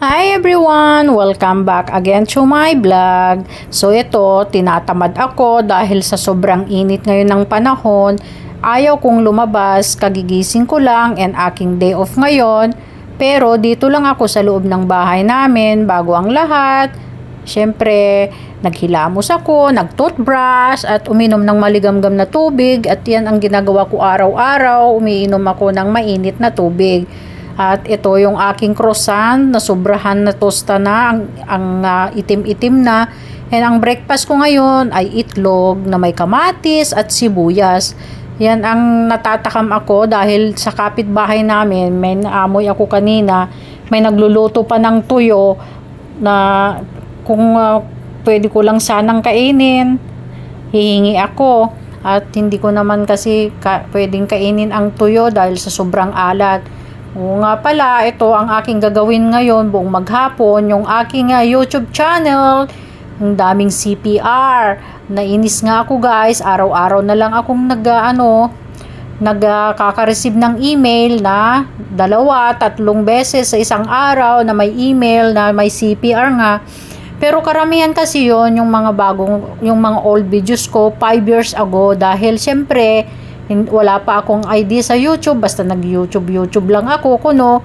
Hi everyone! Welcome back again to my vlog. So ito, tinatamad ako dahil sa sobrang init ngayon ng panahon. Ayaw kong lumabas, kagigising ko lang and aking day off ngayon. Pero dito lang ako sa loob ng bahay namin bago ang lahat. Siyempre, naghilamos ako, nag-toothbrush at uminom ng maligamgam na tubig. At yan ang ginagawa ko araw-araw, umiinom ako ng mainit na tubig. At ito yung aking croissant na sobrahan na tosta na, ang itim-itim na. And ang breakfast ko ngayon ay itlog na may kamatis at sibuyas. Yan ang natatakam ako dahil sa kapitbahay namin, may naamoy ako kanina, may nagluluto pa ng tuyo na kung pwede ko lang sanang kainin, hihingi ako. At hindi ko naman kasi pwedeng kainin ang tuyo dahil sa sobrang alat. Oo nga pala, ito ang aking gagawin ngayon buong maghapon, yung aking YouTube channel. Ang daming CPR. Nainis nga ako guys, araw-araw na lang akong nagkaka-receive ng email na 2-3 beses sa isang araw na may email na may CPR nga. Pero karamihan kasi yon yung mga old videos ko 5 years ago dahil syempre wala pa akong ID sa YouTube, basta nag-YouTube lang ako kuno.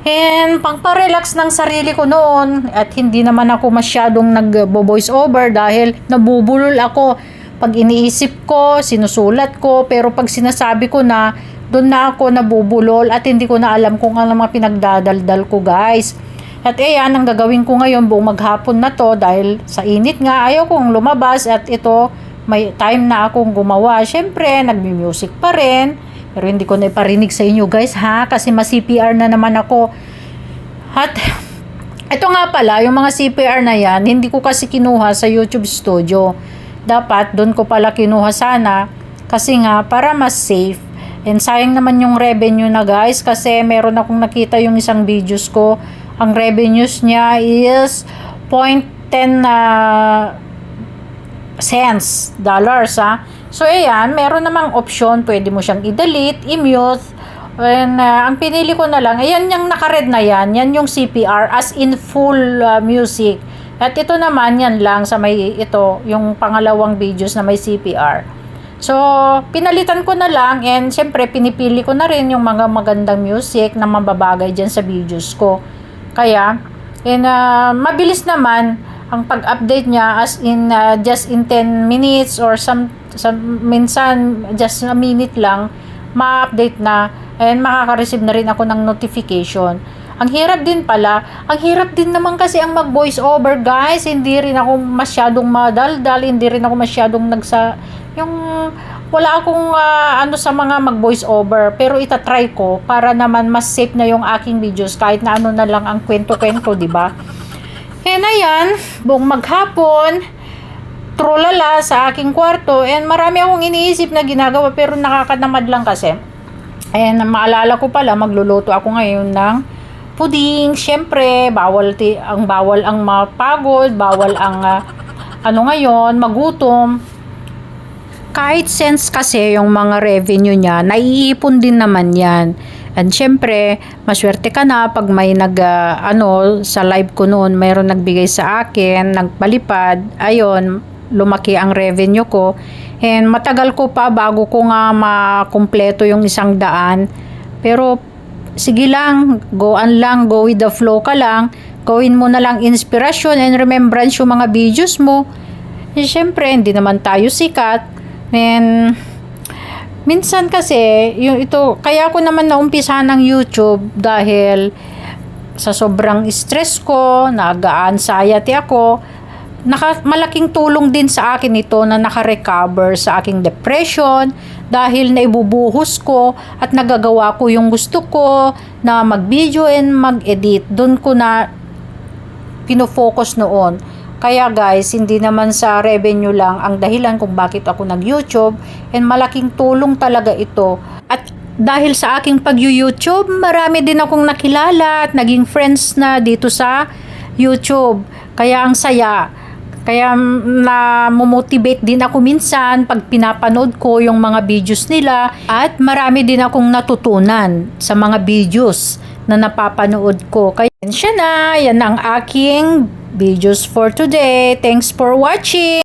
And pang-relax ng sarili ko noon at hindi naman ako masyadong nag-voice over dahil nabubulol ako. Pag iniisip ko, sinusulat ko, pero pag sinasabi ko na, doon na ako nabubulol at hindi ko na alam kung ano mga pinagdadaldal ko guys. At ayan, ang gagawin ko ngayon buong maghapon na to dahil sa init nga, ayaw kong lumabas at ito, may time na akong gumawa. Siyempre, nagmi-music pa rin. Pero hindi ko na iparinig sa inyo guys ha. Kasi ma-CPR na naman ako. At ito nga pala, yung mga CPR na yan, hindi ko kasi kinuha sa YouTube Studio. Dapat doon ko pala kinuha sana. Kasi nga, para mas safe. And sayang naman yung revenue na guys. Kasi meron akong nakita yung isang videos ko. Ang revenues niya is 0.10 cents, dollars ha. So ayan, meron namang option, pwede mo siyang i-delete, i-mute. And ang pinili ko na lang, ayan yung naka-red na yan yung CPR as in full music. At ito naman, yan lang sa may ito, yung pangalawang videos na may CPR. So, pinalitan ko na lang and syempre pinipili ko na rin yung mga magandang music na mababagay dyan sa videos ko. Kaya, mabilis naman ang pag-update niya as in just in 10 minutes or minsan just a minute lang ma-update na and makaka-receive na rin ako ng notification. Ang hirap din naman kasi ang mag-voice over guys. Hindi rin ako masyadong madaldal, hindi rin ako masyadong wala akong sa mga mag-voice over, pero itatry ko para naman mas safe na yung aking videos kahit na ano na lang ang kwento-kwento, di ba? And ayan, buong maghapon, trulala sa aking kwarto and marami akong iniisip na ginagawa pero nakakadamad lang kasi. And maalala ko pala, magluluto ako ngayon ng pudding. Siyempre, bawal ang mapagod, bawal ang ngayon, magutom. Kahit sense kasi yung mga revenue niya, naiipon din naman yan. And syempre, maswerte ka na pag may sa live ko noon, mayroon nagbigay sa akin, nagpalipad, ayun, lumaki ang revenue ko. And matagal ko pa bago ko nga makumpleto yung 100. Pero sige lang, go with the flow ka lang. Gawin mo na lang inspiration and remembrance yung mga videos mo. And syempre, hindi naman tayo sikat. And minsan kasi, kaya ako naman naumpisa ng YouTube dahil sa sobrang stress ko, nag-anxiety ako, malaking tulong din sa akin ito na naka-recover sa aking depression dahil naibubuhos ko at nagagawa ko yung gusto ko na mag-video and mag-edit. Doon ko na pinofocus noon. Kaya guys, hindi naman sa revenue lang ang dahilan kung bakit ako nag-YouTube and malaking tulong talaga ito. At dahil sa aking pag-YouTube, marami din akong nakilala at naging friends na dito sa YouTube. Kaya ang saya. Kaya na-motivate din ako minsan pag pinapanood ko yung mga videos nila at marami din akong natutunan sa mga videos na napapanood ko. Kaya siya na, yan ang aking videos for today. Thanks for watching!